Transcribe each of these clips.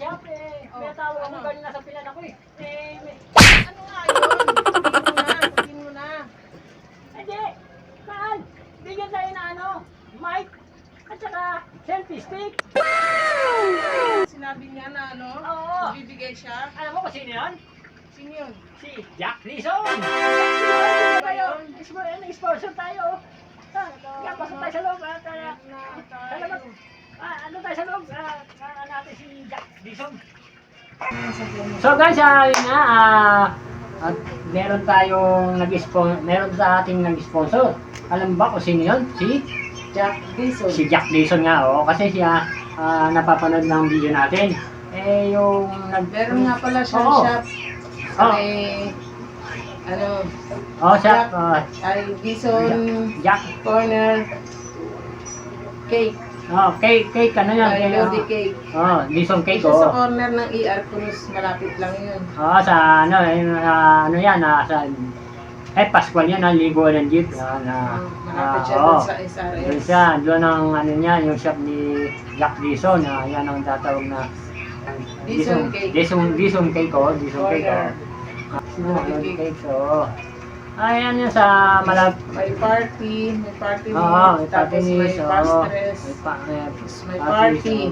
shop eh. May tawag ako galing nasa pilan ako eh. Ano nga yun? Sabihin mo na. Hindi! Saan? Bigyan tayo na ano? Mic at saka selfie stick. Sinabi niya na ano? Oo. Bibigay siya. Alam mo kung sino yun? Sino yun? Si Jack Lison! Tayo! Sponsor tayo! Kaya pasok tayo sa loob at salamat. Ano tayo sa loob? Natin si Jack Lison. So guys, yun nga, at meron tayong meron sa ating nag-sponsor. Alam ba kung sino yun? Si Jack Dison. Si Jack Dison nga, oo. Kasi siya napapanood ng video natin. Eh, yung Meron nga pala siya Oo. shop. Oo. Ay, ano, Oh, siya. ay Dison Jack. Corner Cake. Oh, cake ano yan? Ay, Lodi Cake. Oh, Dison cake, Isa sa oh. corner ng ER Cruz, malapit lang yun. Oh, sa ano, ano yan, sa Pascual yan, ligo ng jeep. Malapit siya oo. dun sa SRS. Doon siya, doon ang ano niya, yung shop ni Jack Dison, yan ang tatawag na Dison cake. Dison cake, oh. Dison cake, oh. Lodi Cake, oh. Ayan yun sa May party meat, may tapos may pastinis, pastres, may party.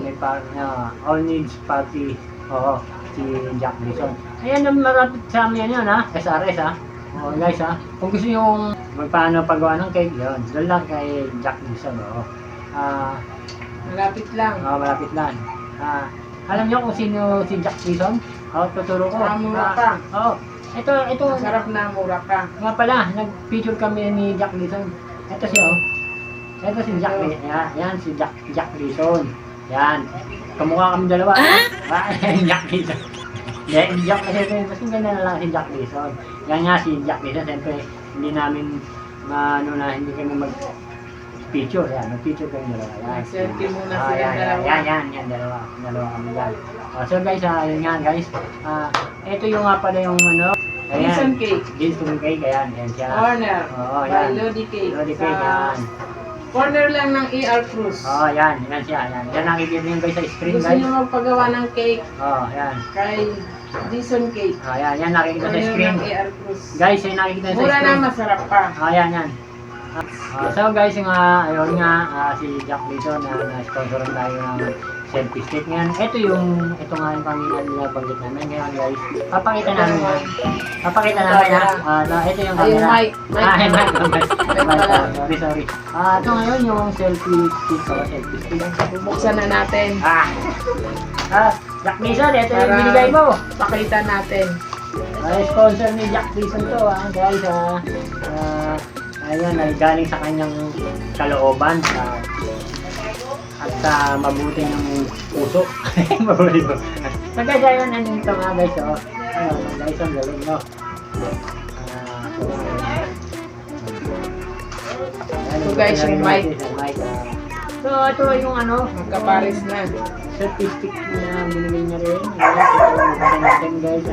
All needs party. Oo, si Jack Dison. Ayan ang marapit sa amin yun, ha? SRS, ha? Oo, guys, ha? Kung gusto yung magpaano paggawa ng cake, yun. Doon lang kay Jack Dison, oo. Malapit lang. Malapit lang. Alam niyo kung sino si Jack Dison? Tuturo ko. Mura ka. Oo. Ito. Masarap na, mura ka. Nga pala, nag-picture kami ni Jack Dison. Ito siya, oh. Ito si Jack Dison. Yan, si Jack Dison. Yan. Kamukha kami dalawa. Jack Dison. Hindi, Jack Dison. Mas ganda na lang si Jack Dison. Yan nga si Jack Dison. Siyempre, hindi namin hindi kami mag-picture. Yan, mag-picture kami dalawa. Yan. Selfie muna sila dalawa. Yan, dalawa. Dalawa kami yan. So guys, yun nga guys. Ito yung nga pala yung ano. Dison cake. Dison cake, ayan siya. Corner. Oo, By yan. Lodi Cake. Lodi Sa cake, yan. corner lang ng ER Cruz. Yan siya, yan. Yan nakikita nyo guys sa screen Gusto guys. niyo magpagawa ng cake Yan. kay Dison Cake. Yan nakikita sa Corner screen. ng ER Cruz. Guys, yan nakikita sa Mura na, screen. masarap pa. Yan. So guys, ayun nga, si Jack Dison na sponsoran tayo ng selfie stick ngayon. Ito nga yung kanina nilabagit namin ngayon guys. Papakita namin yan. Ito yung Ayun, camera. mic. Sorry. Ito ngayon yung selfie stick. Selfie stick. Bubuksan na natin. Jack Dison, ito yung Para binigay mo. pakita natin. Sponsor ni Jack Dison to guys. Ayun, ay galing sa kanyang kalooban at sa mabuti ng puso. Mabuti po. So guys, ayun, nandito nga guys, ayun, guys, ang galing, no? So guys, yung mic. So ito yung ano, Magkaparis na. selfie stick na binigay niya rin. Ito natin guys,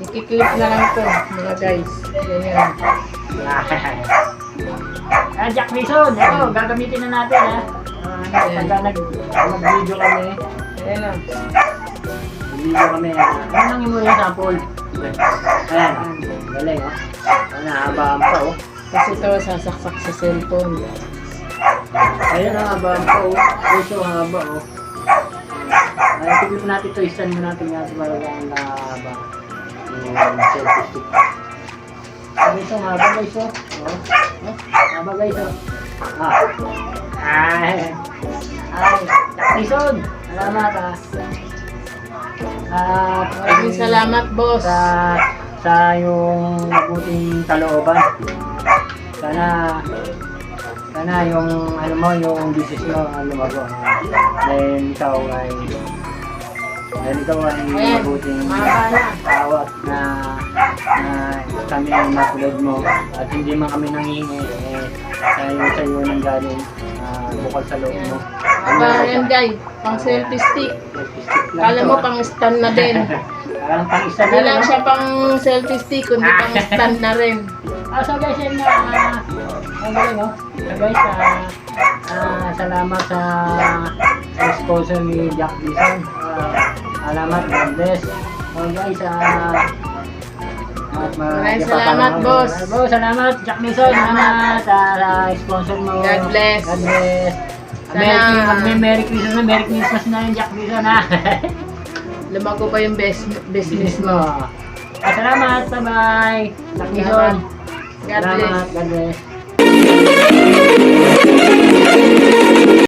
Ikiklip na lang to, mga guys. Ganyan. Jack Dison, ito, gagamitin na natin, ha? Pagka nag-video kami, Ayan o. nag-video kami, ano mo yung sample? Ayan, galing, oh. Nahabaan pa, oh. Kasi ito sasaksak sa cellphone. Ayan, nahabaan pa, oh. Puso haba, oh. Tignan natin ito, isan mo natin nga sa malagang nahaba. Yung selfie stick. Ito, haba guys, oh. Haba guys, oh. Jack Dison, salamat, Maraming salamat, boss. sa yung mabuting kalooban. Sana yung ano mo, yung business mo lumago. Dahil ikaw ay mabuting tao at na kami ang matulad mo at hindi man kami nanghihingi sa iyo nang galing bukal sa loob mo. Ayan guys, pang selfie stick. Kala mo pang stand na din. Parang pang isa Hindi na lang rin, siya pang selfie stick, kundi pang stand na rin. So guys, yun ang galing, no? So guys, Salamat sa sponsor ni Jack Bison. Salamat, God bless. So guys, Maraming salamat, boss. Boss, salamat, Jack Bison. Salamat sa sponsor mo. God bless. God bless. Merry Christmas na, Merry Christmas na yung Jack Bison ha. Lumago pa yung business mo. Salamat, bye-bye. Jack Bison. God bless. God bless.